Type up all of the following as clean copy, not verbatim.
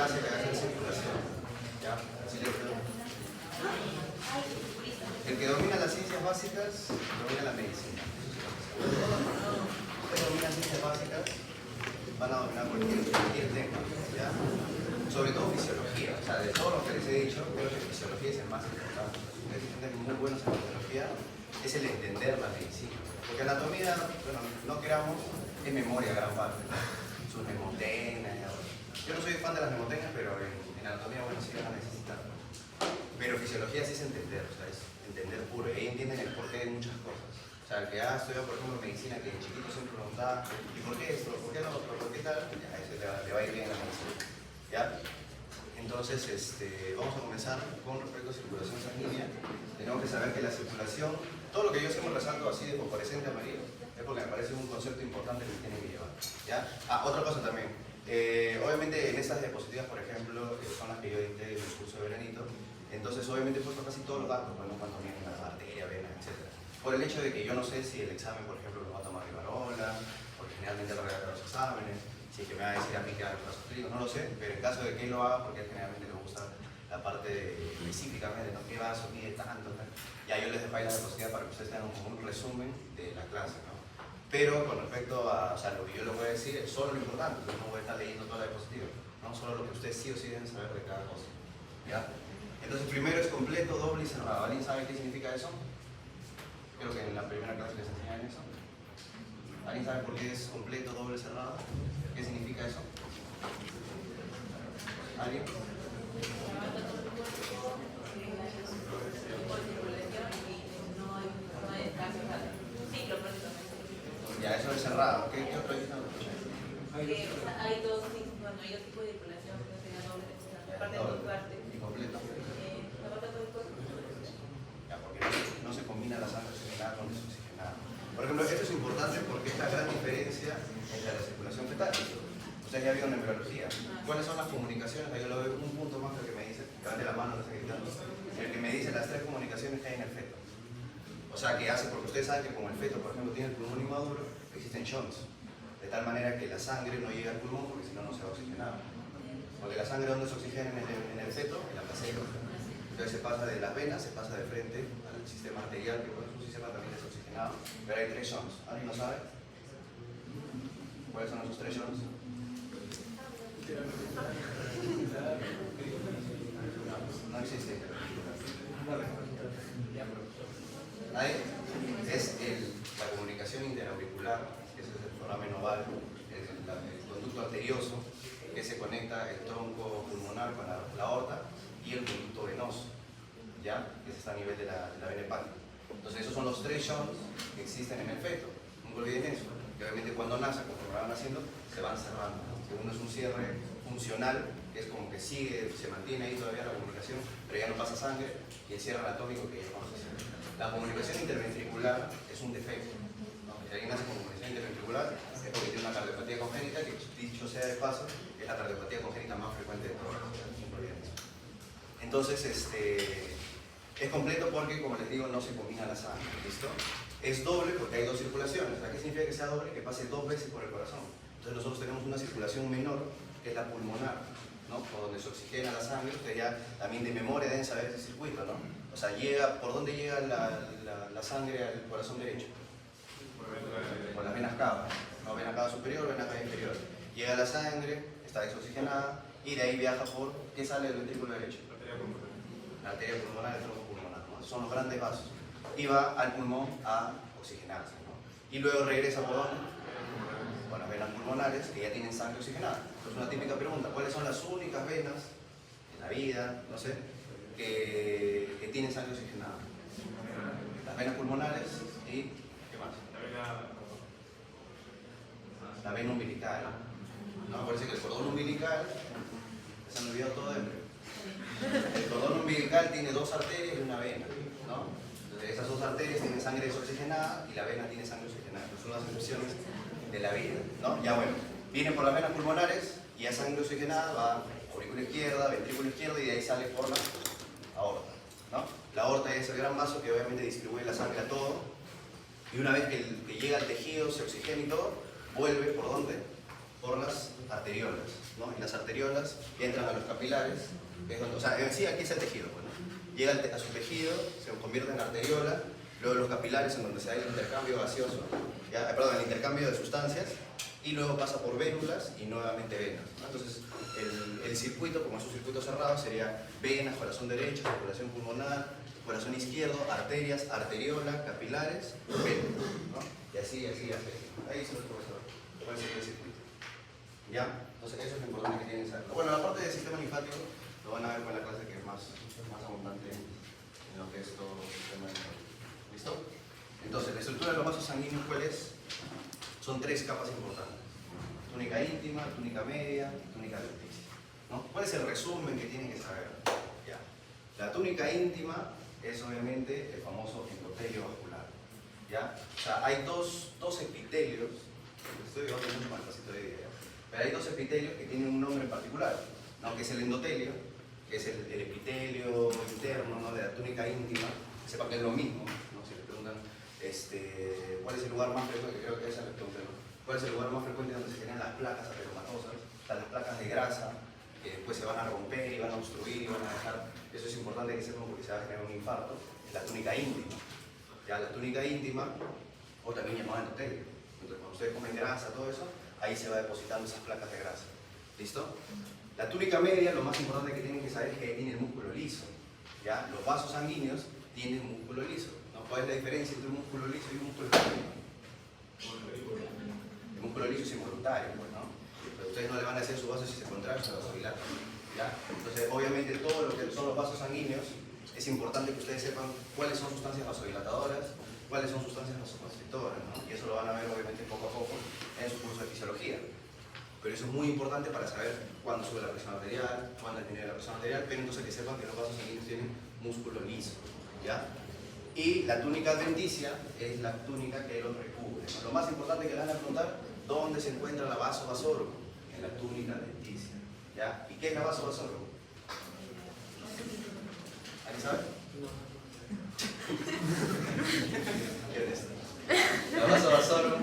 clase que hace circulación. ¿Ya? Así le digo. El que domina las ciencias básicas, domina la medicina. Ustedes dominan ciencias básicas, van a dominar cualquier tema, ¿ya? Sobre todo fisiología. O sea, de todo lo que les he dicho, creo que fisiología es el más importante. Ustedes sienten muy buenos en fisiología, es el entender la medicina. Porque anatomía, bueno, no queramos, es memoria gran parte, ¿no? Sus mnemotenas. Yo no soy fan de las mnemotenas, pero en anatomía, bueno, sí van a necesitar. Pero fisiología sí es entender, o sea, es entender puro. Y ahí entienden el porqué de muchas cosas. O sea, el que ha estudiado, por ejemplo, medicina, que de chiquito siempre preguntaba, ¿y por qué esto? ¿Por qué no otro? ¿Por qué tal? Ya, eso le va a ir bien a la medicina. ¿Ya? Entonces, vamos a comenzar con respecto a circulación sanguínea. Tenemos que saber que la circulación, todo lo que yo siempre resalto así de fosforescente amarillo, es porque me parece un concepto importante que tienen que llevar. ¿Ya? Ah, otra cosa también. Obviamente en estas diapositivas, por ejemplo, son las que yo dicté en el curso de veranito, entonces obviamente he puesto casi todos los datos, bueno, cuánto vienen las arterias, venas, etc. Por el hecho de que yo no sé si el examen, por ejemplo, lo va a tomar Rivarola, porque generalmente lo redacta los exámenes, si es que me va a decir aplicar los casos clínicos, no lo sé, pero en caso de que él lo haga, porque él generalmente le gusta la parte específicamente, ¿no? ¿Qué vaso mide tanto? Tal. Ya yo les dejo ahí la diapositiva para que ustedes tengan como un resumen de la clase, ¿no? Pero con respecto a, o sea, lo que yo les voy a decir es solo lo importante, entonces no voy a estar leyendo toda la diapositiva, no solo lo que ustedes sí o sí deben saber de cada cosa, ¿ya? Entonces primero es completo, doble y cerrado. ¿Alguien sabe qué significa eso? Creo que en la primera clase les enseñaron eso. ¿Alguien sabe por qué es completo, doble, cerrado? ¿Qué significa eso? ¿Alguien? Ya, eso es cerrado. ¿Qué otro dice? Hay dos tipos de circulación, que sería doble, la parte de tu parte. ¿Y completo? La parte de tu cuerpo. Ya, porque no se combina la sangre oxigenada con desoxigenada. Por ejemplo, esto es importante porque es la gran diferencia entre la circulación fetal. Ustedes ya vieron en embriología. ¿Cuáles son las comunicaciones? Ahí yo lo veo un punto más que me dice, levante la mano, no sé qué tal. El que me dice las tres comunicaciones que hay en el feto. O sea, que hace, porque ustedes saben que como el feto, por ejemplo, tiene el pulmón inmaduro, existen shunts. De tal manera que la sangre no llega al pulmón porque si no, no se va a oxigenar. Porque la sangre, ¿dónde se oxigena en el feto? En la placenta. Entonces se pasa de las venas, se pasa de frente al sistema arterial, que es un sistema también desoxigenado. Pero hay tres shunts. ¿Alguien lo sabe? ¿Cuáles son esos tres shunts? No existe. ¿Nadie? Es la comunicación interauricular, que es el foramen oval, el conducto arterioso, que se conecta el tronco pulmonar con la aorta y el conducto venoso, ¿ya? Que está a nivel de la vena hepática. Entonces esos son los tres shunts que existen en el feto. Nunca olviden eso. Que obviamente cuando nace, conforme van naciendo, se van cerrando. Uno es un cierre funcional, que es como que sigue, se mantiene ahí todavía la comunicación, pero ya no pasa sangre, y el cierre anatómico que ya vamos a hacer. La comunicación interventricular es un defecto, ¿no? Si alguien nace con comunicación interventricular es porque tiene una cardiopatía congénita, que dicho sea de paso, es la cardiopatía congénita más frecuente de todas. Entonces, es completo porque, como les digo, no se combina la sangre, ¿listo? Es doble porque hay dos circulaciones. ¿Qué significa que sea doble? Que pase dos veces por el corazón. Entonces nosotros tenemos una circulación menor, que es la pulmonar, ¿no? Por donde se oxigena la sangre. Ustedes ya también de memoria deben saber ese circuito, ¿no? O sea, ¿por dónde llega la sangre al corazón derecho? Por las venas cava, ¿no? Vena cava superior, vena cava inferior. Llega la sangre, está desoxigenada y de ahí viaja por, ¿qué sale del ventrículo derecho? La arteria pulmonar, el tronco pulmonar, ¿no? Son los grandes vasos. Y va al pulmón a oxigenarse, ¿no? Y luego regresa por dónde? Por las venas pulmonares que ya tienen sangre oxigenada. Entonces una típica pregunta, ¿cuáles son las únicas venas en la vida, no sé, que tienen sangre oxigenada? Las venas pulmonares y ¿qué más? La vena umbilical, ¿no? Parece que el cordón umbilical, se han olvidado todo de él. El cordón umbilical tiene dos arterias y una vena, ¿no? Entonces esas dos arterias tienen sangre desoxigenada y la vena tiene sangre oxigenada. Entonces son las excepciones de la vida, ¿no? Ya bueno, viene por las venas pulmonares y a sangre oxigenada va aurícula izquierda, ventrículo izquierdo y de ahí sale por la aorta, ¿no? La aorta es el gran vaso que obviamente distribuye la sangre a todo y una vez que llega al tejido, se oxigena y todo, vuelve ¿por dónde? por las arteriolas, ¿no? Y las arteriolas entran a los capilares, que es donde, o sea, en sí aquí es el tejido, pues, ¿no? Llega a su tejido, se convierte en arteriola, luego los capilares en donde se da el intercambio gaseoso, ¿ya? Perdón, el intercambio de sustancias, y luego pasa por vénulas y nuevamente venas, ¿no? Entonces, el circuito, como es un circuito cerrado, sería venas, corazón derecho, circulación pulmonar, corazón izquierdo, arterias, arteriola, capilares, venas, ¿no? Y así, así, así. Ahí se los profesor. ¿Cuál es el circuito? ¿Ya? Entonces, eso es lo importante que tienen que saber. Bueno, la parte del sistema linfático lo van a ver con la clase que es más abundante en lo que es todo el sistema linfático. ¿Listo? Entonces, la estructura de los vasos sanguíneos, ¿cuál es? Son tres capas importantes. Túnica íntima, túnica media y túnica adventicia, ¿no? ¿Cuál es el resumen que tienen que saber? Ya. La túnica íntima es obviamente el famoso endotelio vascular, ¿ya? O sea, hay dos epitelios, estoy llevando mucho más pasito de idea, pero hay dos epitelios que tienen un nombre en particular, ¿no? Que es el endotelio, que es el epitelio interno, ¿no? De la túnica íntima, que sepa que es lo mismo, ¿no? Si le preguntan cuál es el lugar más frecuente, creo que esa le pregunté, ¿no? ¿Cuál es el lugar más frecuente donde se generan las placas ateromatosas? O sea, las placas de grasa, que después se van a romper y van a obstruir y van a dejar. Eso es importante que sepan porque se va a generar un infarto. Es la túnica íntima. Ya, la túnica íntima, o también llamada endotelio. Entonces, cuando ustedes comen grasa, todo eso, ahí se va depositando esas placas de grasa. ¿Listo? La túnica media, lo más importante que tienen que saber es que tiene el músculo liso. ¿Ya? Los vasos sanguíneos tienen músculo liso, ¿no? ¿Cuál es la diferencia entre un músculo liso y un músculo sanguíneo? El músculo liso es involuntario, pues, ¿no? Pero ustedes no le van a hacer su vaso si se contrae, se vasodilata, ¿ya? Entonces, obviamente, todo lo que son los vasos sanguíneos, es importante que ustedes sepan cuáles son sustancias vasodilatadoras, cuáles son sustancias vasoconstrictoras, ¿no? Y eso lo van a ver, obviamente, poco a poco en su curso de fisiología. Pero eso es muy importante para saber cuándo sube la presión arterial, cuándo disminuye la presión arterial, pero entonces que sepan que los vasos sanguíneos tienen músculo liso, ¿ya? Y la túnica adventicia es la túnica que los recubre, ¿no? Lo más importante que le van a preguntar, ¿dónde se encuentra la vaso vasorum? En la túnica adventicia, ¿ya? ¿Y qué es la vaso vasorum? ¿Alguien sabe? ¿Qué es esto? La vaso vasorum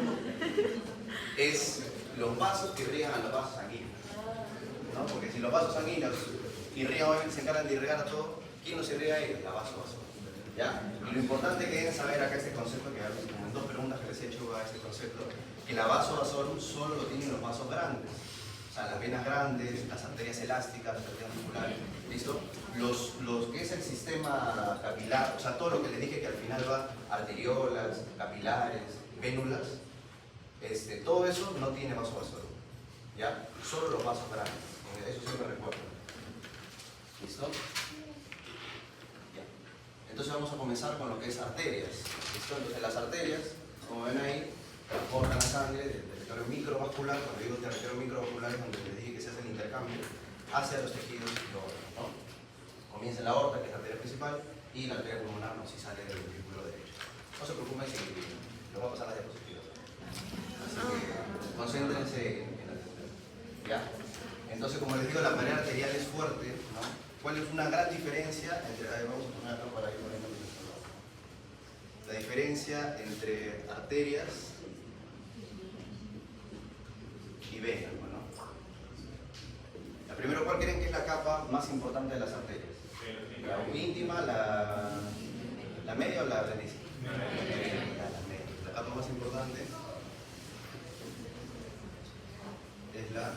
es los vasos que irrigan a los vasos sanguíneos, ¿no? Porque si los vasos sanguíneos irrigan, obviamente se encargan de irrigar a todo, ¿quién nos irriga a ellos? La vaso vasorum, ¿ya? Y lo importante que deben saber acá este concepto, que como en dos preguntas que les he hecho a este concepto, que la vaso vasorum solo lo tienen los vasos grandes, o sea, las venas grandes, las arterias elásticas, las arterias musculares, ¿listo? Los que es el sistema capilar, o sea, todo lo que les dije que al final va arteriolas, capilares, vénulas, todo eso no tiene vaso vasorum, ¿ya? Solo los vasos grandes, eso siempre recuerdo. ¿Listo? Ya. Entonces vamos a comenzar con lo que es arterias, ¿listo? Entonces las arterias, como ven ahí, transportan la sangre del territorio microvascular. Cuando digo territorio microvascular es donde les dije que se hace el intercambio hacia los tejidos y órganos, ¿no? Comienza en la aorta, que es la arteria principal, y la arteria pulmonar, ¿no? Si sale del ventrículo derecho. No se preocupen si les voy a pasar las diapositivas. Así que concéntrense en la atención, ¿ya? Entonces, como les digo, la pared arterial es fuerte, ¿no? ¿Cuál es una gran diferencia entre... vamos a poner acá para ir poniendo la diferencia entre arterias y venas, ¿no? La primero, ¿cuál creen que es la capa más importante de las arterias? ¿La íntima, la media o la adventicia? La media. La capa más importante es la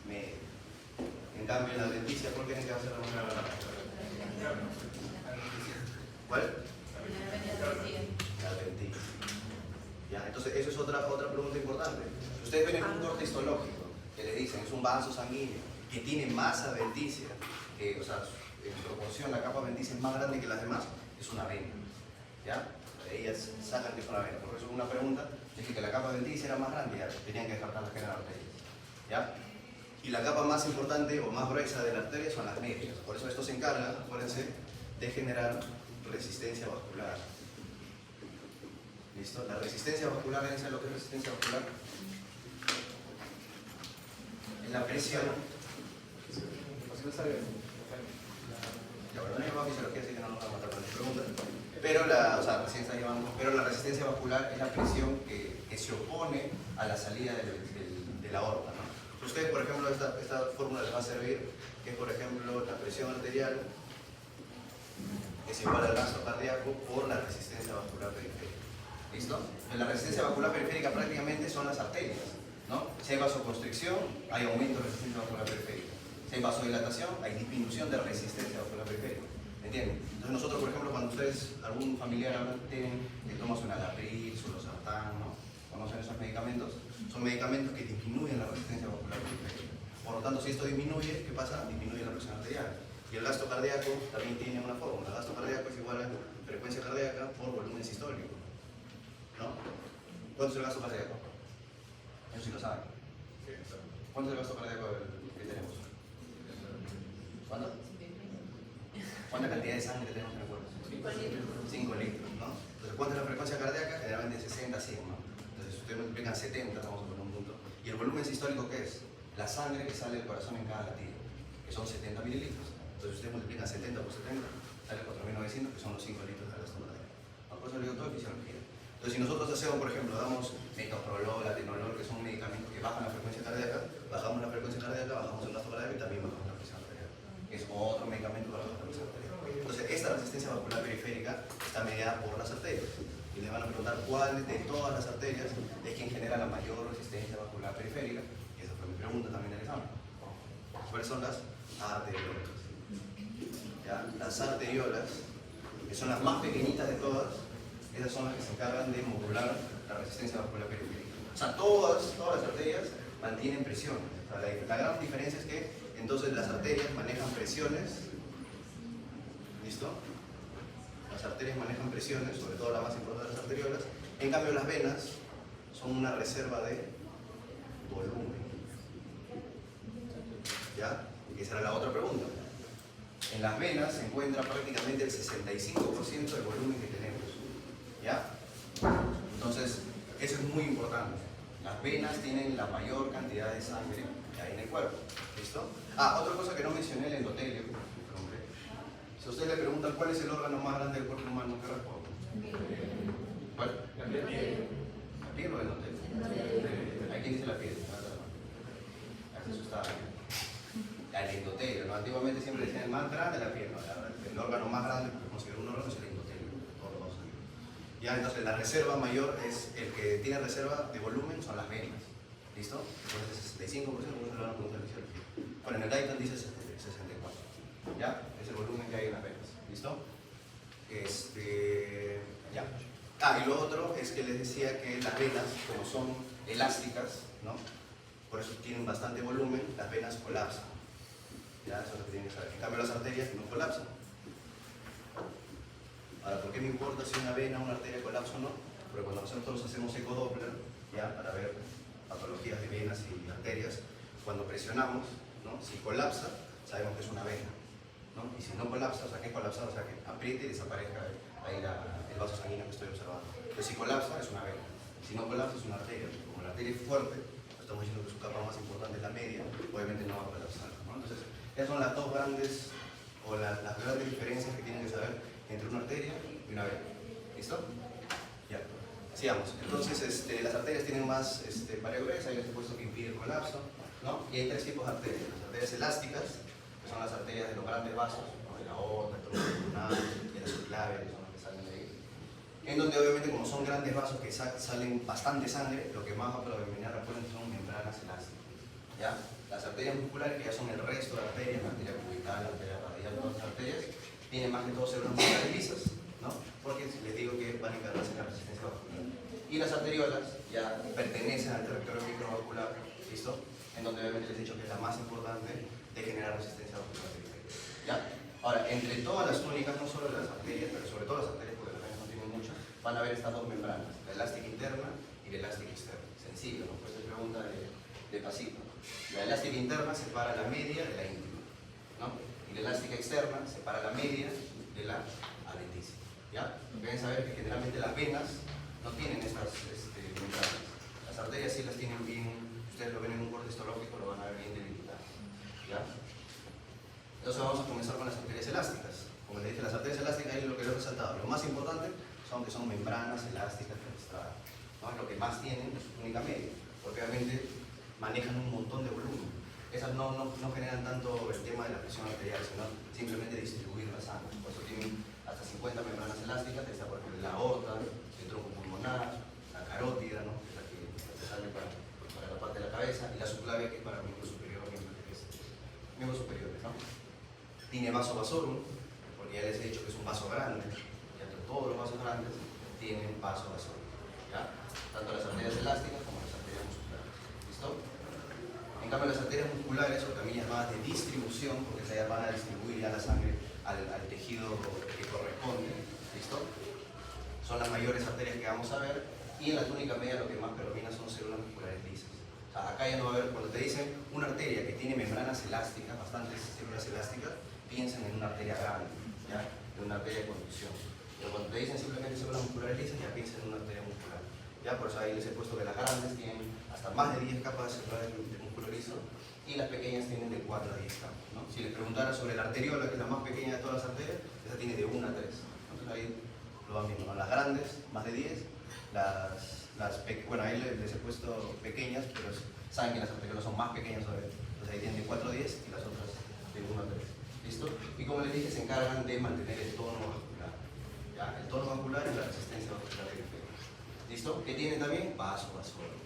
media. En cambio, en la adventicia, ¿cuál creen que va a ser la más importante? ¿Cuál? La adventicia. ¿Ya? Entonces, eso es otra pregunta importante. Ustedes ven en un corte histológico que le dicen es un vaso sanguíneo que tiene más adventicia, que, o sea, en proporción la capa adventicia es más grande que las demás, es una vena. ¿Ya? Ellas sacan que es una vena. Por eso una pregunta es que la capa adventicia era más grande, ya tenían que descartar las que eran arterias. ¿Ya? Y la capa más importante o más gruesa de la arteria son las medias. Por eso esto se encarga, acuérdense, de generar resistencia vascular. ¿Listo? La resistencia vascular, ¿saben lo que es resistencia vascular? Es la presión. Ya, bueno, no es más fisiología, así que no nos vamos a matar con las preguntas. Pero la resistencia vascular es la presión que se opone a la salida de la aorta, ¿no? Ustedes, por ejemplo, esta fórmula les va a servir, que es, por ejemplo, la presión arterial es igual al gasto cardíaco por la resistencia vascular periférica. ¿Listo? La resistencia vascular periférica prácticamente son las arterias, ¿no? Si hay vasoconstricción, hay aumento de resistencia vascular periférica. Si hay vasodilatación, hay disminución de resistencia vascular periférica. ¿Entienden? Entonces nosotros, por ejemplo, cuando ustedes, algún familiar tienen que toman un Alapril, Sulosartán, ¿no? ¿Conocen esos medicamentos? Son medicamentos que disminuyen la resistencia vascular periférica. Por lo tanto, si esto disminuye, ¿qué pasa? Disminuye la presión arterial. Y el gasto cardíaco también tiene una fórmula. El gasto cardíaco es igual a frecuencia cardíaca por volumen sistólico, ¿no? ¿Cuánto es el gasto cardíaco? Eso sí lo saben. ¿Cuánto es el gasto cardíaco que tenemos? ¿Cuánto? ¿Cuánta cantidad de sangre tenemos en el cuerpo? 5 litros, ¿no? Entonces, ¿cuánto es la frecuencia cardíaca? Generalmente 60 a 100, ¿no? Entonces, ustedes multiplican 70, vamos a poner un punto. ¿Y el volumen sistólico qué es? La sangre que sale del corazón en cada latido, que son 70 mililitros. Entonces, ustedes multiplican 70 por 70, sale 4.900, que son los 5 litros de gasto cardíaco. Por eso le digo todo de fisiología. Entonces, si nosotros hacemos, por ejemplo, damos metoprolol, atenolol, que son medicamentos que bajan la frecuencia cardíaca, bajamos la frecuencia cardíaca, bajamos el gasto cardíaco y también bajamos la presión arterial. Es otro medicamento para bajar la presión arterial. Entonces, esta resistencia vascular periférica está mediada por las arterias. Y les van a preguntar cuál de todas las arterias es quien genera la mayor resistencia vascular periférica. Y esa fue mi pregunta también del examen. ¿Cuáles son las arteriolas? ¿Ya? Las arteriolas, que son las más pequeñitas de todas, esas son las que se encargan de modular la resistencia vascular periférica. O sea, todas las arterias mantienen presión. O sea, la gran diferencia es que entonces las arterias manejan presiones. ¿Listo? Las arterias manejan presiones, sobre todo la más importante de las arteriolas. En cambio, las venas son una reserva de volumen. ¿Ya? Y esa era la otra pregunta. En las venas se encuentra prácticamente el 65% del volumen que tenemos. ¿Ya? Entonces, eso es muy importante. Las venas tienen la mayor cantidad de sangre que hay en el cuerpo. ¿Listo? Otra cosa que no mencioné, el endotelio. Si a usted le preguntan cuál es el órgano más grande del cuerpo humano, ¿qué responde? ¿Cuál? La piel. ¿La piel o el endotelio? ¿Hay quien dice la piel? Eso está bien. El endotelio, ¿no? Antiguamente siempre decían el más grande la piel, ¿no? El órgano más grande, porque considero un órgano, es el endotelio. Ya, entonces la reserva mayor es el que tiene reserva de volumen, son las venas. ¿Listo? Entonces 65% por eso le van a preguntar el Bueno, en el Guyton dice 64. ¿Ya? Es el volumen que hay en las venas. ¿Listo? Ya. Y lo otro es que les decía que las venas, como son elásticas, ¿no? Por eso tienen bastante volumen, las venas colapsan. ¿Ya? Eso es lo que tienen que saber. En cambio, las arterias no colapsan. Ahora, ¿por qué me importa si una vena o una arteria colapsa o no? Porque cuando nosotros hacemos ecodoppler, ¿ya? Para ver patologías de venas y arterias, cuando presionamos, ¿no? Si colapsa, sabemos que es una vena, ¿no? Y si no colapsa, o sea, que es colapsado, o sea, que apriete y desaparezca ahí el vaso sanguíneo que estoy observando. Entonces, si colapsa, es una vena. Si no colapsa, es una arteria. Como la arteria es fuerte, estamos diciendo que su capa más importante es la media, obviamente no va a colapsar, ¿no? Entonces, esas son las dos grandes, o las grandes diferencias que tienen que saber entre una arteria y una vena. ¿Listo? Ya. Sigamos. Entonces, las arterias tienen más pared gruesa, hay un supuesto que impide el colapso, ¿no? Y hay tres tipos de arterias. Las arterias elásticas, que son las arterias de los grandes vasos, ¿no? De la aorta, el tronco pulmonar, de la subclavia, que son las que salen de ahí. En donde obviamente como son grandes vasos que salen bastante sangre, lo que más va a predominar son membranas elásticas. ¿Ya? Las arterias musculares, que ya son el resto de arterias, la arteria cubital, la arteria radial, todas las arterias, tienen más que todo células musculares lisas, ¿no? Porque les digo que van a encargarse de la resistencia vascular. Y las arteriolas ya pertenecen al territorio microvascular, ¿listo? En donde obviamente les he dicho que es la más importante de generar resistencia vascular. ¿Ya? Ahora, entre todas las túnicas, no solo las arterias, pero sobre todo las arterias, porque las venas no tienen muchas, van a haber estas dos membranas, la elástica interna y la elástica externa. Sencillo, ¿no? Pues es pregunta de pasito. La elástica interna separa la media de la íntima, ¿no? Y la elástica externa separa la media de la adventicia. ¿Ya? Deben saber que generalmente las venas no tienen estas membranas. Las arterias sí las tienen bien, ustedes lo ven en un corte histológico, lo van a ver bien debilitadas. ¿Ya? Entonces vamos a comenzar con las arterias elásticas. Como les dije, las arterias elásticas es lo que les he resaltado. Lo más importante son que son membranas elásticas fenestradas, ¿no? Lo que más tienen es su túnica media. Porque obviamente manejan un montón de volumen. Esas no generan tanto el tema de la presión arterial, sino simplemente distribuir la sangre. Por eso tienen hasta 50 membranas elásticas, está por ejemplo la aorta, el tronco pulmonar, la carótida, ¿no? Que es la que sale para la parte de la cabeza, y la subclavia, que es para miembros superiores, miembros superiores, ¿no? Tiene vaso vasorum, porque ya les he dicho que es un vaso grande, y entre todos los vasos grandes tienen vaso vasorum, ¿ya? Tanto las arterias elásticas como las arterias musculares. ¿Listo? En cambio, las arterias musculares, o también llamadas de distribución, porque se van a distribuir ya la sangre al tejido que corresponde, ¿listo? Son las mayores arterias que vamos a ver, y en la túnica media lo que más predomina son células musculares lisas. O sea, acá ya no va a haber, cuando te dicen una arteria que tiene membranas elásticas, bastantes células elásticas, piensen en una arteria grande, ¿ya? En una arteria de conducción. Pero cuando te dicen simplemente células musculares lisas, ya piensen en una arteria muscular. ¿Ya? Por eso ahí les he puesto que las grandes tienen hasta más de 10 capas celulares de músculo liso, y las pequeñas tienen de 4 a 10 capas, ¿no? Si les preguntara sobre la arteriola, que es la más pequeña de todas las arterias, esa tiene de 1 a 3. Entonces ahí lo van viendo, ¿no? Las grandes, más de 10, bueno, ahí les he puesto pequeñas, pero saben que las arteriolas son más pequeñas sobre ellas. Entonces ahí tienen de 4 a 10 y las otras de 1 a 3. ¿Listo? Y como les dije, se encargan de mantener el tono vascular. ¿Ya? El tono vascular y la resistencia vascular periférica. ¿Listo? ¿Qué tiene también? Vaso vasorum.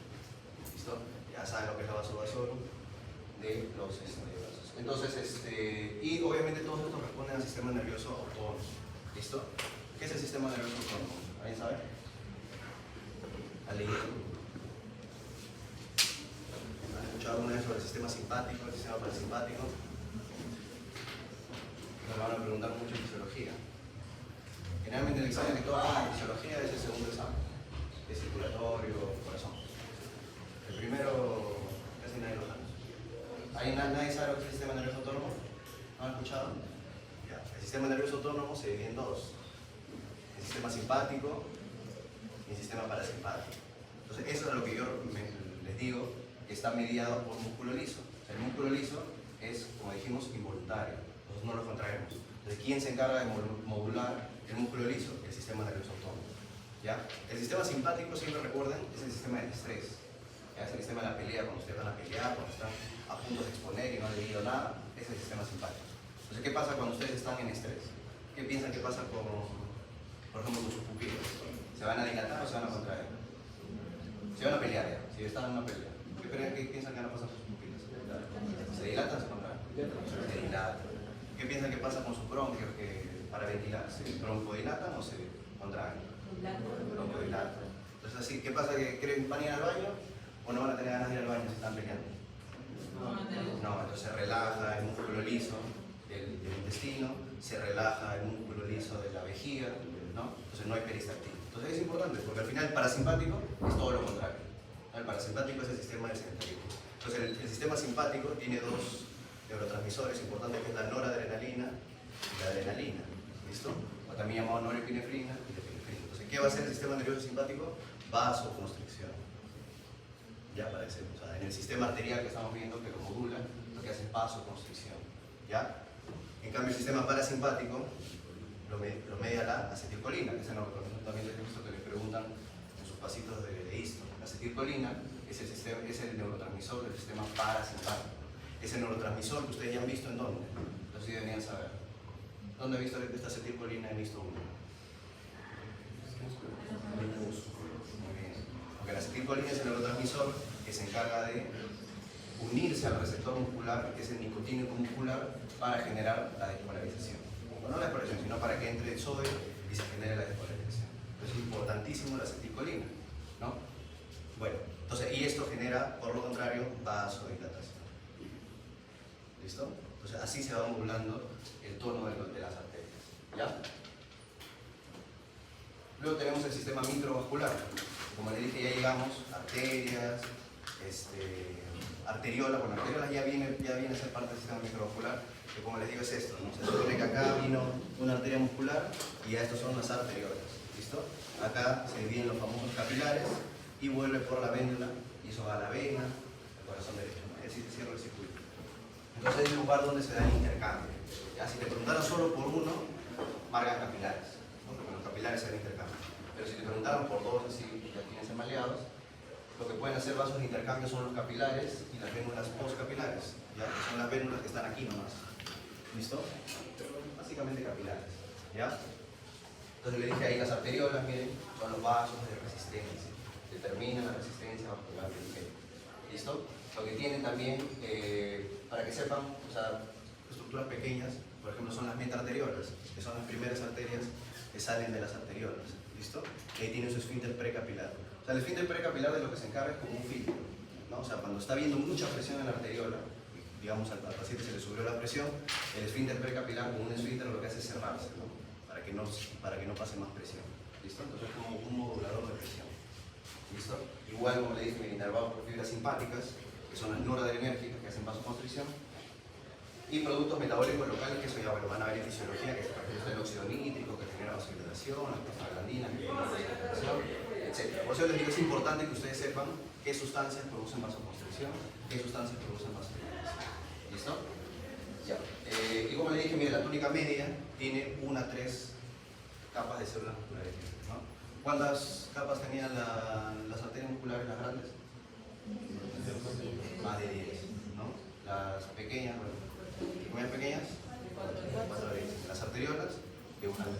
¿Listo? Ya saben lo que es el vaso vasorum de los vasos. Entonces, y obviamente todos estos responden al sistema nervioso autónomo. ¿Listo? ¿Qué es el sistema nervioso autónomo? ¿Alguien sabe? ¿Han leído? ¿Han escuchado alguna vez sobre el sistema simpático, el sistema parasimpático? Nos van a preguntar mucho en fisiología. Generalmente el examen que todos hagan en fisiología es el segundo examen. Es circulatorio, corazón. El primero, casi nadie lo sabe. ¿Nadie sabe lo que es el sistema nervioso autónomo? ¿No han escuchado? Ya. El sistema nervioso autónomo se divide en dos. El sistema simpático y el sistema parasimpático. Entonces, eso es lo que yo les digo, que está mediado por músculo liso. O sea, el músculo liso es, como dijimos, involuntario. Nosotros no lo contraemos. Entonces, ¿quién se encarga de modular el músculo liso? El sistema nervioso autónomo. ¿Ya? El sistema simpático, siempre recuerden, es el sistema del estrés. ¿Ya? Es el sistema de la pelea, cuando ustedes van a pelear, cuando están a punto de exponer y no han leído nada, es el sistema simpático. Entonces, ¿qué pasa cuando ustedes están en estrés? ¿Qué piensan que pasa con, por ejemplo, con sus pupilas? ¿Se van a dilatar o se van a contraer? Se van a pelear ya, si están en una pelea. ¿Qué piensan que van a pasar con sus pupilas? ¿Se dilatan o se contraen? Se dilatan. ¿Qué piensan que pasa con sus bronquios para ventilar? ¿Se broncodilatan o se contraen? Broncodilatan. Entonces, así, ¿qué pasa? ¿Que van a ir al baño o no van a tener ganas de ir al baño si están peleando? No, entonces se relaja el músculo liso del intestino, se relaja el músculo liso de la vejiga, ¿no? Entonces no hay peristaltismo. Entonces es importante, porque al final el parasimpático es todo lo contrario. El parasimpático es el sistema del sedentarismo. Entonces el sistema simpático tiene dos neurotransmisores importantes, que es la noradrenalina y la adrenalina. ¿Listo? O también llamado norepinefrina y epinefrina. Entonces, ¿qué va a hacer el sistema nervioso simpático? Vasoconstricción. Ya para ese, o sea, en el sistema arterial que estamos viendo, que lo modula, lo que hace es vasoconstricción. ¿Ya? En cambio, el sistema parasimpático lo media la acetilcolina, que es el neurotransmisor también les he visto que les preguntan en sus pasitos de histo. La acetilcolina es el neurotransmisor del sistema parasimpático. Es el neurotransmisor que ustedes ya han visto en dónde. Entonces sí deberían saber. ¿Dónde han visto esta acetilcolina en histo 1? En el músculo. Muy bien. Porque la acetilcolina es el neurotransmisor que se encarga de unirse al receptor muscular, que es el nicotínico muscular, para generar la despolarización. O no la despolarización, sino para que entre el sodio y se genere la despolarización. Entonces es importantísimo la acetilcolina, ¿no? Bueno, entonces, y esto genera, por lo contrario, vasodilatación. ¿Listo? Entonces así se va modulando el tono de las arterias. ¿Ya? Luego tenemos el sistema microvascular. Como les dije, ya llegamos a arterias, arteriolas. Bueno, arteriolas ya viene a ser parte del sistema microvascular, que como les digo es esto, ¿no? Se supone que acá vino una arteria muscular y ya estos son las arteriolas. ¿Listo? Acá se dividen los famosos capilares y vuelve por la véndula y eso va a la vena, al corazón derecho, ¿no? Y así se cierra el circuito. Entonces es el lugar donde se da el intercambio. ¿Ya? Si te preguntaran solo por uno, marcan capilares, ¿no? Porque los capilares se dan intercambio. Pero si te preguntaran por dos, así ya tienes emaleados, Lo que pueden hacer vasos de intercambio son los capilares y las vénulas postcapilares, ¿ya? Son las vénulas que están aquí nomás. ¿Listo? Básicamente capilares, ¿ya? Entonces le dije ahí las arteriolas, miren, son los vasos de resistencia. Determinan la resistencia vascular del pene. ¿Listo? Lo que tienen también, para que sepan, o sea, estructuras pequeñas, por ejemplo, son las metaarteriolas, que son las primeras arterias que salen de las arteriolas. ¿Listo? Y ahí tiene su esfínter precapilar. O sea, el esfínter precapilar de lo que se encarga es como un filtro, ¿no? O sea, cuando está habiendo mucha presión en la arteriola, digamos al paciente se le subió la presión, el esfínter precapilar como un esfínter lo que hace es cerrarse, ¿no? Para que no pase más presión. ¿Listo? Entonces es como un modulador de presión. ¿Listo? Igual como le dije, inervados por fibras simpáticas, que son las noradrenérgicas que hacen vasoconstricción, y productos metabólicos locales, que eso ya lo van a ver en fisiología, que es el óxido nítrico, que genera vasodilatación, las prostaglandinas, que generan vasodilatación, etc. Por eso les digo, es importante que ustedes sepan qué sustancias producen vasoconstricción, qué sustancias producen vasodilatación. ¿Listo? Ya. Y como le dije, mire, la túnica media tiene 1 a 3 capas de células musculares, ¿no? ¿Cuántas capas tenían las arterias musculares, las grandes? Más de 10, ¿no? Las pequeñas, bueno, muy pequeñas, 4 a 10. Las arteriolas, de 1 a 10.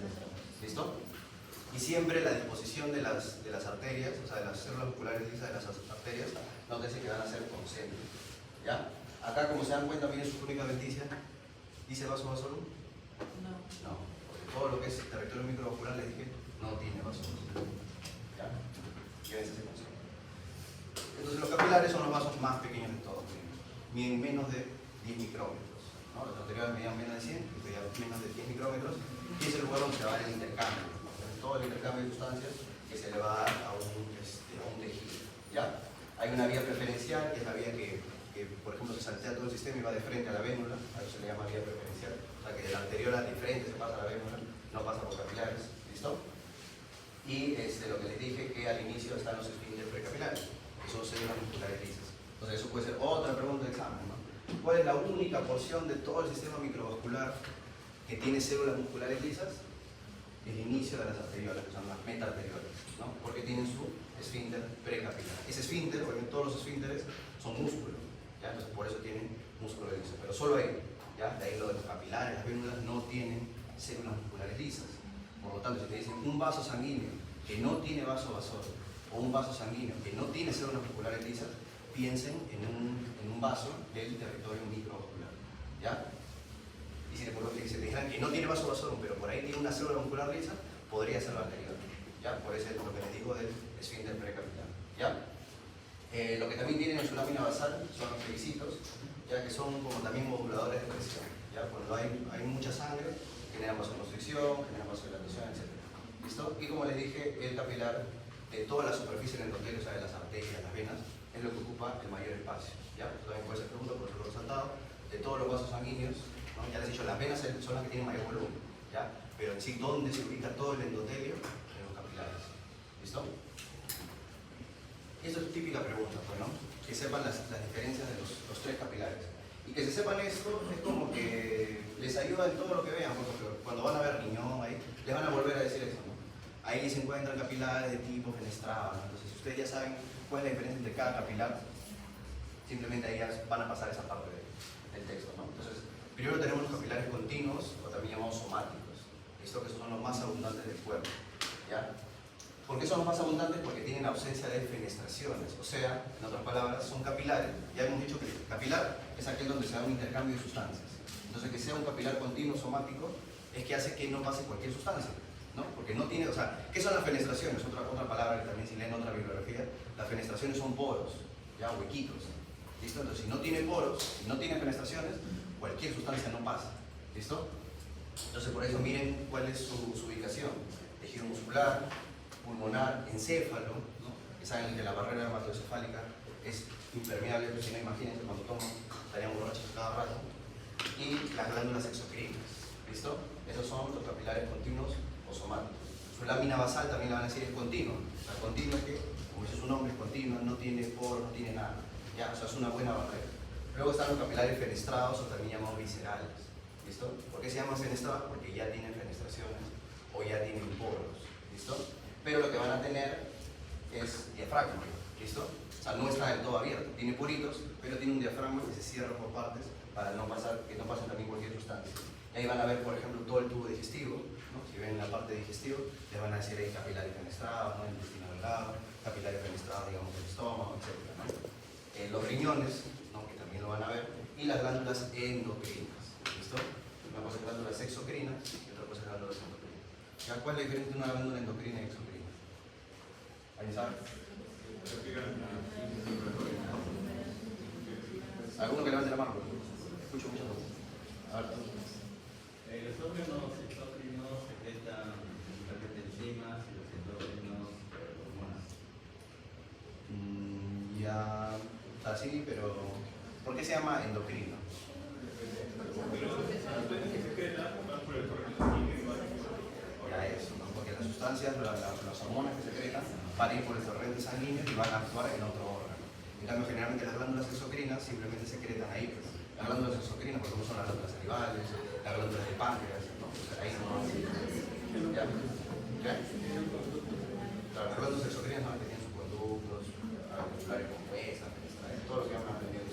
¿Listo? Y siempre la disposición de las arterias, o sea, de las células musculares lisas de las arterias, nótense que van a ser concéntricas. ¿Ya? Acá, como se dan cuenta, miren su túnica adventicia, ¿dice vaso vasorum? No, porque todo lo que es territorio microvascular, les dije, no tiene vasos. ¿Ya? Llévense ese concepto. Entonces los capilares son los vasos más pequeños de todos. Miden menos de 10 micrómetros. ¿No? Los anteriores medían menos de 100, estos ya menos de 10 micrómetros. Y es el lugar donde se va a dar el intercambio. Entonces, todo el intercambio de sustancias que se le va a dar a un tejido. ¿Ya? Hay una vía preferencial, que es la vía que por ejemplo, se saltea todo el sistema y va de frente a la vénula, a eso se le llama vía preferencial. O sea, que de la anterior a la diferente se pasa a la vénula, no pasa por capilares. ¿Listo? Y lo que les dije, que al inicio están los esfínteres precapilares, que son células musculares lisas. Entonces eso puede ser otra pregunta de examen, ¿no? ¿Cuál es la única porción de todo el sistema microvascular que tiene células musculares lisas? El inicio de las arteriolas, que son las metaarteriolas, ¿no? Porque tienen su esfínter precapilar. Ese esfínter, porque todos los esfínteres son músculos, ¿ya? Entonces por eso tienen músculo liso, pero solo ahí, ¿ya? De ahí lo de los capilares, las vénulas no tienen células musculares lisas. Por lo tanto, si te dicen un vaso sanguíneo que no tiene vaso vasor, o un vaso sanguíneo que no tiene células musculares lisas, piensen en un vaso del territorio microvascular, ¿ya? Y si te dijeran que no tiene vaso vasor, pero por ahí tiene una célula muscular lisa, podría ser la arterial, ¿ya? Por eso es lo que les digo del esfínter precapilar, ¿ya? Lo que también tienen en su lámina basal son los plebiscitos, ya que son como también moduladores de presión, ¿ya? Cuando hay mucha sangre, generan vasoconstricción, generan vasodilatación, etc. ¿Listo? Y como les dije, el capilar de toda la superficie del endotelio, o sea, de las arterias, las venas, es lo que ocupa el mayor espacio, ¿ya? Esto también puede ser pregunta, por eso lo he resaltado. De todos los vasos sanguíneos, ¿no? Ya les he dicho, las venas son las que tienen mayor volumen, ¿ya? Pero en sí, ¿dónde se ubica todo el endotelio? En los capilares. ¿Listo? Y eso es típica pregunta, pues, ¿no? Que sepan las diferencias de los 3 capilares. Y que se sepan esto es como que les ayuda en todo lo que vean, porque cuando van a ver riñón ahí, les van a volver a decir eso, ¿no? Ahí se encuentran capilares de tipo fenestrado, ¿no? Entonces, si ustedes ya saben cuál es la diferencia entre cada capilar, simplemente ahí ya van a pasar esa parte del texto, ¿no? Entonces, primero tenemos los capilares continuos, o también llamados somáticos. ¿Listo? Que esos son los más abundantes del cuerpo, ¿ya? ¿Por qué son los más abundantes? Porque tienen ausencia de fenestraciones, o sea, en otras palabras, son capilares. Ya hemos dicho que el capilar es aquel donde se da un intercambio de sustancias. Entonces, que sea un capilar continuo somático es que hace que no pase cualquier sustancia, ¿no? Porque no tiene, o sea, ¿qué son las fenestraciones? Otra palabra que también si leen otra bibliografía, las fenestraciones son poros, ya, huequitos. ¿Listo? Entonces, si no tiene poros, si no tiene fenestraciones, cualquier sustancia no pasa. ¿Listo? Entonces, por eso miren cuál es su ubicación. Tejido muscular, pulmonar, encéfalo, ¿no? Que saben que la barrera hematocefálica es impermeable, pero si no, imagínense cuando toman, estarían borrachos cada rato. Y las glándulas exocrinas, ¿listo? Esos son los capilares continuos o somáticos. Su lámina basal también la van a decir es continua. O sea, continua es que, como dice su nombre, es continua, no tiene poros, no tiene nada. Ya, o sea, es una buena barrera. Luego están los capilares fenestrados o también llamados viscerales, ¿listo? ¿Por qué se llaman fenestrados? Porque ya tienen fenestraciones o ya tienen poros, ¿listo? Pero lo que van a tener es diafragma. ¿Listo? O sea, no está del todo abierto, tiene poritos, pero tiene un diafragma que se cierra por partes para que no pase también cualquier sustancia. Y ahí van a ver, por ejemplo, todo el tubo digestivo, ¿no? Si ven la parte digestivo, les van a decir ahí capilares fenestrados, ¿no? El intestino delgado, capilares fenestrados, digamos, del estómago, etc., ¿no? Los riñones, ¿no? Que también lo van a ver, y las glándulas endocrinas. ¿Listo? Una cosa es glándulas exocrinas y otra cosa es glándulas endocrinas. ¿Ya? ¿Cuál es la diferencia entre una glándula endocrina y exocrina? ¿Alguien sabe? ¿Alguno que levante la mano? Escucho mucho. A ver, tú. Los órganos exócrinos secretan principalmente enzimas y los endócrinos hormonas. Ya, o sea, sí, pero ¿por qué se llama endocrino? Ya eso, ¿no? Porque las sustancias, las hormonas que secretan van a ir por el torrente sanguíneo y van a actuar en otro órgano. En cambio, generalmente las glándulas exocrinas simplemente secretan ahí. Pues. Las glándulas exocrinas, por ejemplo, son las glándulas salivales, las glándulas de páncreas, ¿no? O sea, ahí no. ¿Ya? ¿Qué? Claro, las glándulas exocrinas no tienen sus conductos, capilares compuestas, todo lo que hemos aprendido.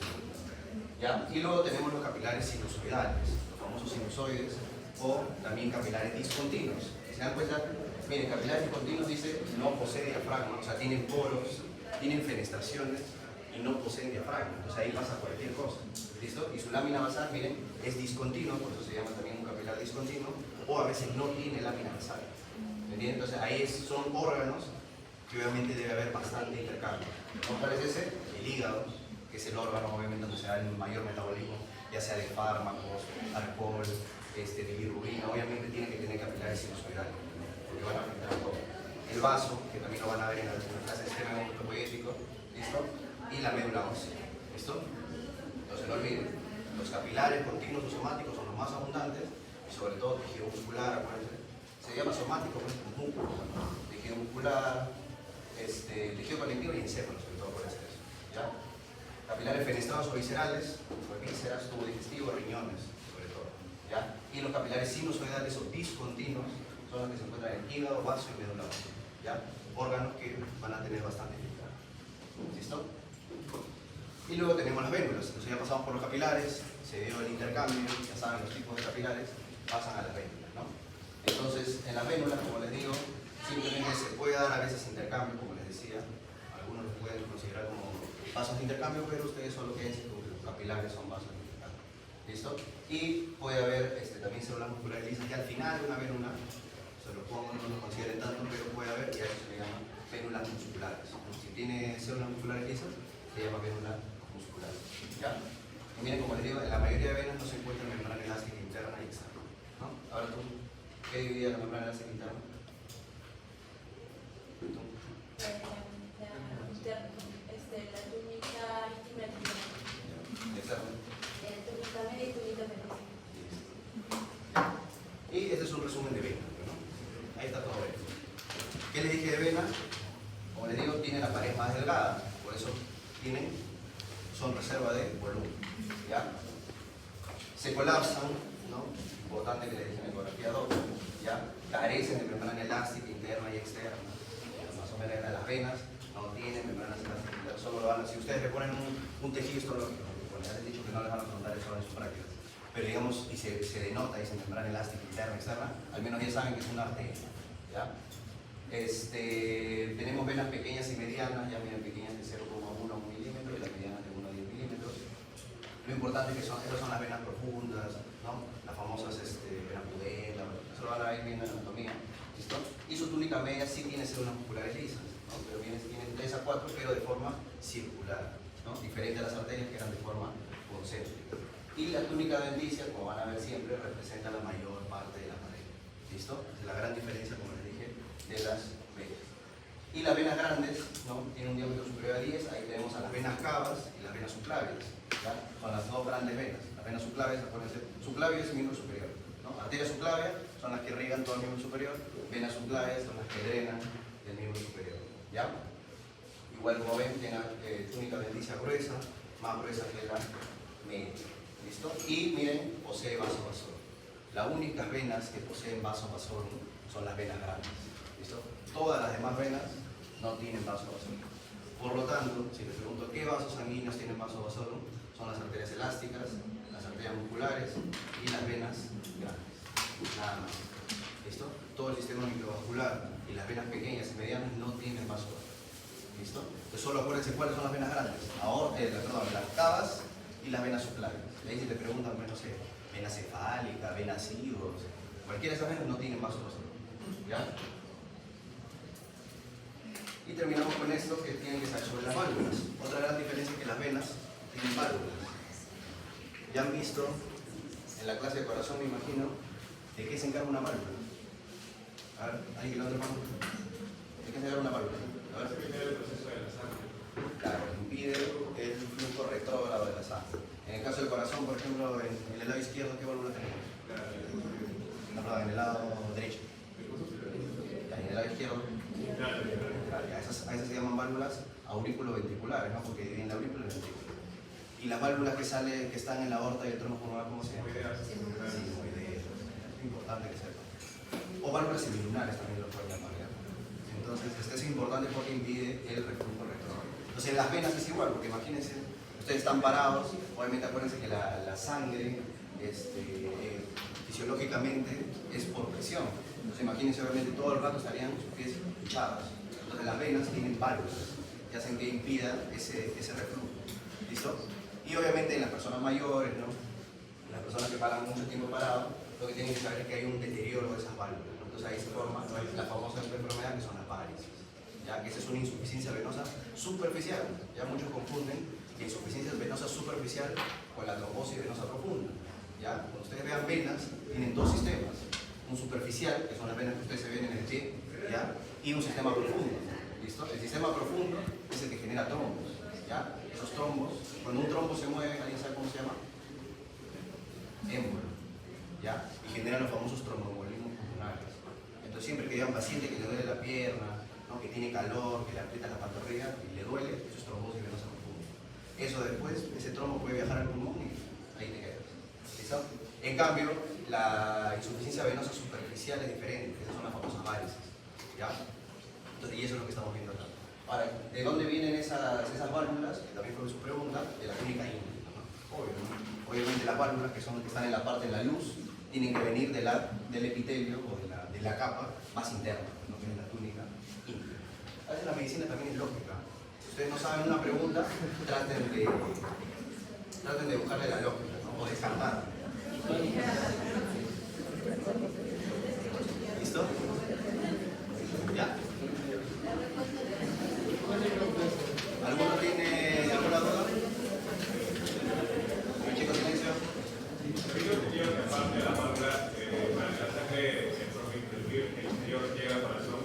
¿Ya? Y luego tenemos los capilares sinusoidales, los famosos sinusoides, o también capilares discontinuos. ¿Se dan cuenta? Miren, capilares discontinuos dice no posee diafragma, o sea, tienen poros, tienen fenestraciones y no poseen diafragma. Entonces ahí pasa cualquier cosa. ¿Listo? Y su lámina basal, miren, es discontinuo, por eso se llama también un capilar discontinuo, o a veces no tiene lámina basal. ¿Me entienden? Entonces ahí son órganos que obviamente debe haber bastante intercambio. ¿Cuál es ese? El hígado, que es el órgano obviamente donde se da el mayor metabolismo, ya sea de fármacos, alcohol, de bilirrubina, obviamente tiene que tener capilares sinusoidales, porque van a afectar todo. El vaso, que también lo van a ver en la clase de sistema hematopoético, ¿listo? Y la médula ósea, ¿listo? Entonces no olviden, los capilares continuos o somáticos son los más abundantes, y sobre todo tejido muscular, acuérdense. Se llama somático, pues, músculo, ¿no? Tejido muscular, tejido conectivo y encéfalo, sobre todo por eso, ¿ya? Capilares fenestrados o viscerales, vísceras, tubo digestivo, riñones, sobre todo, ¿ya? Y los capilares sinusoidales o discontinuos son los que se encuentran en el hígado, vaso y médula ósea, ¿ya? Órganos que van a tener bastante filtrado. ¿Listo? Y luego tenemos las vénulas. Entonces ya pasamos por los capilares, se dio el intercambio, ya saben los tipos de capilares, pasan a las vénulas, ¿no? Entonces, en las vénulas, como les digo, simplemente se puede dar a veces intercambio, como les decía. Algunos los pueden considerar como vasos de intercambio, pero ustedes solo quédense con que los capilares son vasos de intercambio. ¿Listo? Y puede haber también células musculares lisas que al final de una vénula, se lo pongo, no lo consideren tanto, pero puede haber, y a eso se le llama vénulas musculares. Si tiene células musculares lisas, se llama vénula muscular. ¿Ya? Y miren, como les digo, en la mayoría de venas no se encuentra membrana elástica interna y externa, ¿no? Ahora tú, ¿qué dividía la membrana elástica interna? ¿Tú? La túnica íntima y Externa. túnica media y túnica menor. Y este es un resumen de vena, ¿no? Ahí está todo bien. ¿Qué les dije de vena? Como les digo, tiene la pared más delgada, por eso son reserva de volumen, ¿ya? Se colapsan, ¿no? Importante que les dije en ecografía 2, ¿ya? Carecen de membrana elástica interna y externa. Más o menos las venas no tienen membranas elásticas internas, solo lo van a, si ustedes le ponen un tejido histológico, porque ya les he dicho que no les van a preguntar eso en sus prácticas, pero digamos, y se denota, dice membrana elástica interna, externa, al menos ya saben que es una arteria, ¿ya? Tenemos venas pequeñas y medianas, ya miren, pequeñas de 0,1 a 1 milímetro y las medianas de 1 a 10 milímetros. Lo importante es que estas son las venas profundas, ¿no? Las famosas venas pudenda, eso lo van a ver viendo en anatomía, ¿listo? Y su túnica media sí tiene células musculares lisas, ¿no? Pero tiene 3 a 4, pero de forma circular, ¿no? Diferente a las arterias que eran de forma concéntrica. Y la túnica adventicia, como van a ver siempre, representa la mayor parte de la pared, ¿listo? Es la gran diferencia, como les dije, de las venas. Y las venas grandes, ¿no? Tienen un diámetro superior a 10, ahí tenemos a las venas cavas y las venas subclavias, ¿ya? Son las dos grandes venas. Las venas subclavias, acuérdense, subclavio es miembro superior, ¿no? Arteria subclavia son las que irrigan todo el miembro superior, venas subclavias son las que drenan del miembro superior, ¿ya? Igual como ven, tiene túnica adventicia gruesa, más gruesa que la media, ¿listo? Y miren, posee vaso vasorum. Las únicas venas que poseen vaso vasorum son las venas grandes, ¿listo? Todas las demás venas no tienen vaso vasorum. Por lo tanto, si les pregunto qué vasos sanguíneos tienen vasodilatación, son las arterias elásticas, las arterias musculares y las venas grandes. Nada más. ¿Listo? Todo el sistema microvascular y las venas pequeñas y medianas no tienen vasodilatación. ¿Listo? Entonces solo acuérdense cuáles son las venas grandes. Las cavas y las venas subclavianas. Ahí si te preguntan, no sé, vena cefálica, vena sigo, cualquiera de esas venas no tienen vasodilatación. ¿Ya? Y terminamos con esto que tienen que saber sobre las válvulas. Otra gran diferencia es que las venas tienen válvulas. Ya han visto en la clase de corazón, me imagino, de qué se encarga una válvula. A ver, ¿alguien que levante la mano? ¿De qué se encarga una válvula? A ver. Impide el proceso de la sangre. Claro, impide el flujo retrógrado de la sangre. En el caso del corazón, por ejemplo, en el lado izquierdo, ¿qué válvula tenemos? En el lado derecho. En el lado izquierdo. A esas se llaman válvulas aurículo-ventriculares, ¿no? Porque dividen la aurícula y el ventrículo. Y las válvulas que están en la aorta y el trono pulmonar, ¿cómo se llaman? Sinoideas. Es importante que sepan. O válvulas semilunares también lo pueden llamar, ¿ya? Entonces, esto es importante porque impide el reflujo retrógrado. Entonces, en las venas es igual, porque imagínense, ustedes están parados, obviamente acuérdense que la sangre fisiológicamente es por presión. Entonces, imagínense, obviamente todo el rato estarían sus pies hinchados. Entonces, las venas tienen válvulas que hacen que impidan ese reflujo. ¿Listo? Y obviamente en las personas mayores, ¿no? Las personas que paran mucho tiempo parados, lo que tienen que saber es que hay un deterioro de esas válvulas, ¿no? Entonces ahí se forma la famosa enfermedad que son las varices, ya que esa es una insuficiencia venosa superficial. Ya muchos confunden la insuficiencia venosa superficial con la trombosis venosa profunda. ¿Ya? Cuando ustedes vean venas, tienen dos sistemas: un superficial, que son las venas que ustedes se ven en el pie, ¿ya? Y un sistema profundo. ¿Listo? El sistema profundo es el que genera trombos. ¿Ya? Esos trombos, cuando un trombo se mueve, ¿alguien sabe cómo se llama? Émbolo. ¿Ya? Y genera los famosos tromboembolismos pulmonares. Entonces siempre que haya un paciente que le duele la pierna, ¿no? Que tiene calor, que le aprieta la pantorrilla y le duele, eso es trombosis venosa profunda. Eso después, ese trombo puede viajar al pulmón y ahí te quedas. ¿Listo? En cambio, la insuficiencia venosa superficial es diferente, esas son las famosas varices. ¿Ya? Entonces, y eso es lo que estamos viendo acá. Ahora, ¿de dónde vienen esas válvulas? Que también fue su pregunta, de la túnica íntima, ¿no? Obvio, ¿no? Obviamente las válvulas que están en la parte de la luz tienen que venir del epitelio o de la capa más interna, ¿no? Que es la túnica íntima. A veces la medicina también es lógica. Si ustedes no saben una pregunta, traten de buscarle la lógica, ¿no? O descartarla. ¿Listo? ¿Ya? ¿Alguno tiene alguna duda? Chicos, silencio. Yo tenía que aparte de la válvula, para que la sangre el interior llega al corazón,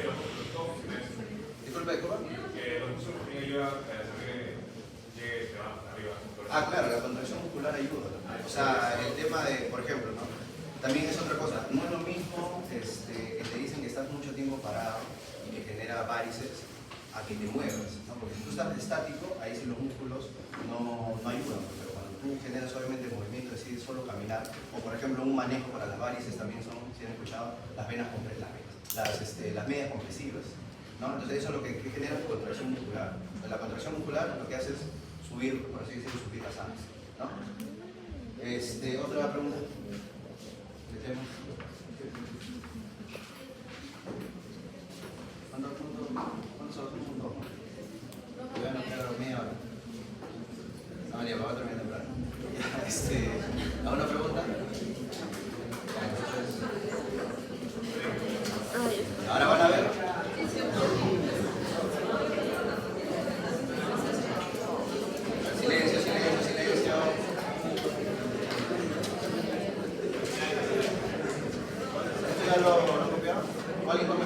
los ojos, Disculpe, ¿cómo? los músculos también ayudan a que la sangre llegue arriba. Ah, claro, la contracción muscular ayuda. O sea, el tema de, por ejemplo, ¿no? También es otra cosa. No es lo mismo que te dicen que estás mucho tiempo parado y que genera varices a que te muevas, ¿no? Porque si tú estás estático, ahí sí los músculos no ayudan. Pero cuando tú generas obviamente movimiento, decides solo caminar, o por ejemplo un manejo para las varices también son, si han escuchado, las venas las medias compresivas, ¿no? Entonces eso es lo que genera contracción muscular. La contracción muscular lo que hace es subir, por así decirlo, subir la sangre, ¿no? Otra pregunta. ¿Cuántos son los puntos? Voy a anotar media hora. No, ya, va a terminar temprano. ¿Alguna pregunta? Ahora van a ver. Silencio, silencio, silencio. ¿Esto ya lo copiaron? ¿O alguien no me